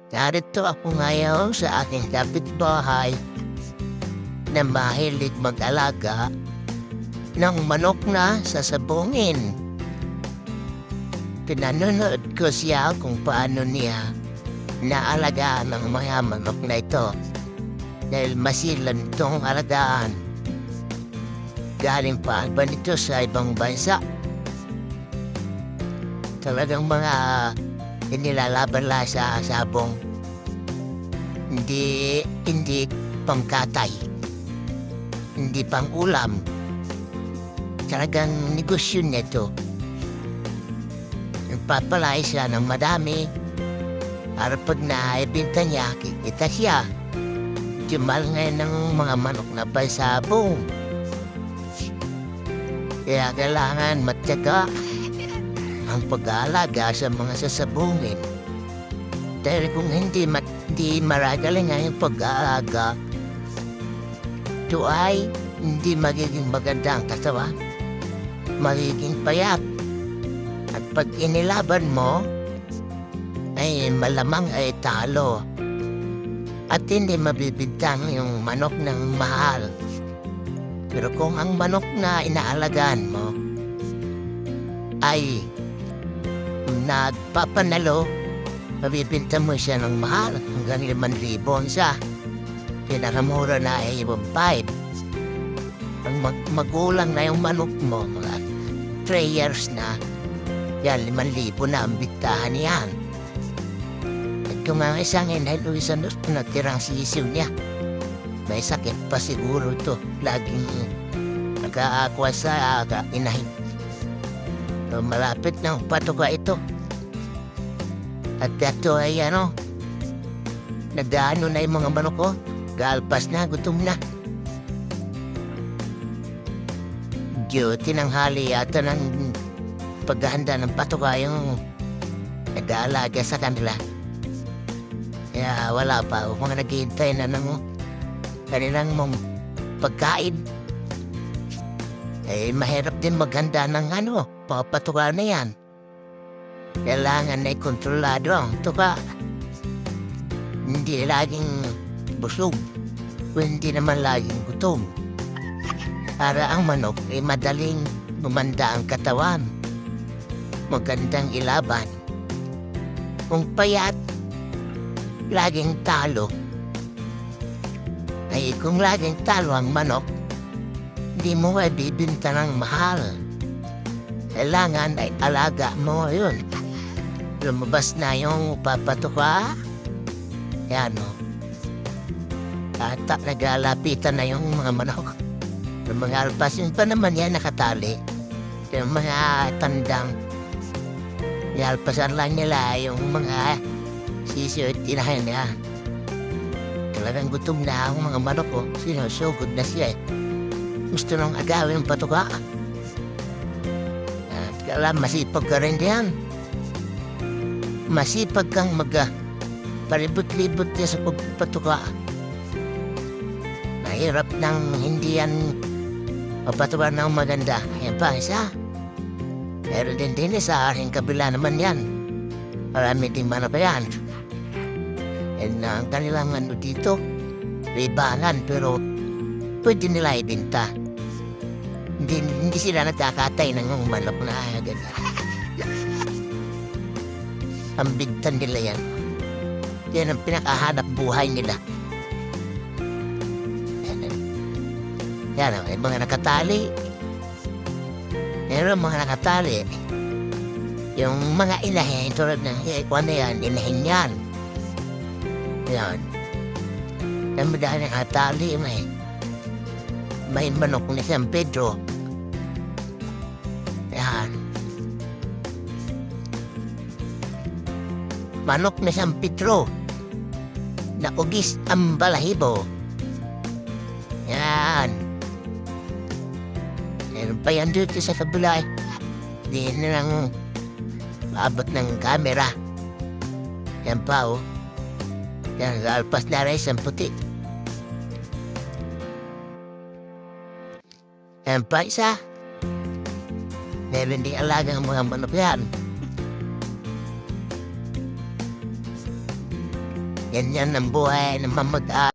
Narito ako ngayon sa aking kapitbahay na mahilig mag-alaga ng manok na sasabungin. Pinanonood ko siya kung paano niya naalagaan ang mga manok na ito dahil masilan itong alagaan. Galing pa ba nito sa ibang bansa? Talagang mga inilalaban lang sa sabong. Hindi pangkatay. Hindi pang ulam. Talagang negosyo nito. Nagpapalay siya ng madami para pag naibinta niya, kikita siya. Jumal ngayon ng mga manok na pasabong. Kaya kailangan matyaga ang pag-aalaga sa mga sasabungin. Dahil kung hindi maragaling ang pag-aalaga, ito ay hindi magiging maganda ang katawan. Magiging payat. At pag inilaban mo, ay malamang ay talo. At hindi mabibintang yung manok ng mahal. Pero kung ang manok na inaalagaan mo ay nagpapanalo, mabibinta mo siya ng mahal hanggang 5,000 siya. Pinakamura na ay 1,500. Ang magulang na yung manok mo, mga 3 years na, yan 5,000 na ang bigtahan niyan. At kung ang isang inay o isang natirang sisiw niya, may sakit pa siguro ito. Laging nag-aakwa sa inahin. So, malapit ng patuka ito. At ito ay nagdaano na yung mga manok ko. Galpas na, gutom na. Tinanghali yata ng paghahanda ng patuka yung nag-aalaga sa kanila. Kaya wala pa. Mga naghihintay na ng kanilang pagkain. Eh, mahirap din maghanda ng papatuka na yan. Kailangan na kontrolado ang tuka. Hindi laging busog, hindi naman laging gutom. Para ang manok ay madaling gumanda ang katawan. Magandang ilaban. Kung payat, laging talo. Ay kung laging talo ang manok, hindi mo ay bibinta ng mahal. Kailangan ay alaga mo yun. Lumabas na yung papatuka. Yan At nagalapitan na yung mga manok. Yung mga alpas, yun pa naman yan nakatali. Yung mga tandang, ialpasan lang nila yung mga sisiyo at inahin niya. Talagang gutom na ang mga manok ko. Sinusugod na siya Gusto nang agawin ang patuka. At kailangan masipag ka rin diyan. Masipag kang palibot-libot niya sa pagpatuka. Mahirap nang hindi yan mapatuka ng maganda. Yan pa isa. Pero din sa aking kabila naman yan. Marami din manok yan. And ang kanilang dito, libangan, pero pwede nila ibinta. Hindi sila nagkakatay ng manok na ganyan. Ang bigtan nila yan. Yan ang pinakahanap buhay nila. Yan may mga nakatali. Meron mga nakatali. Yung mga inahin, tulad ng yan, inahin yan. Yan. Yan madahil nakatali, may manok na San Pedro. Yan. Manok na San Pedro na ugis ang balahibo. Yan. Meron pa yan dito sa kabila. Hindi na lang maabot ng camera. Yan pa Yan, alpas na rin ang puti. Yan pa isa. Meron din alagang mga manok yan. Ganyan ang buhay ng mamag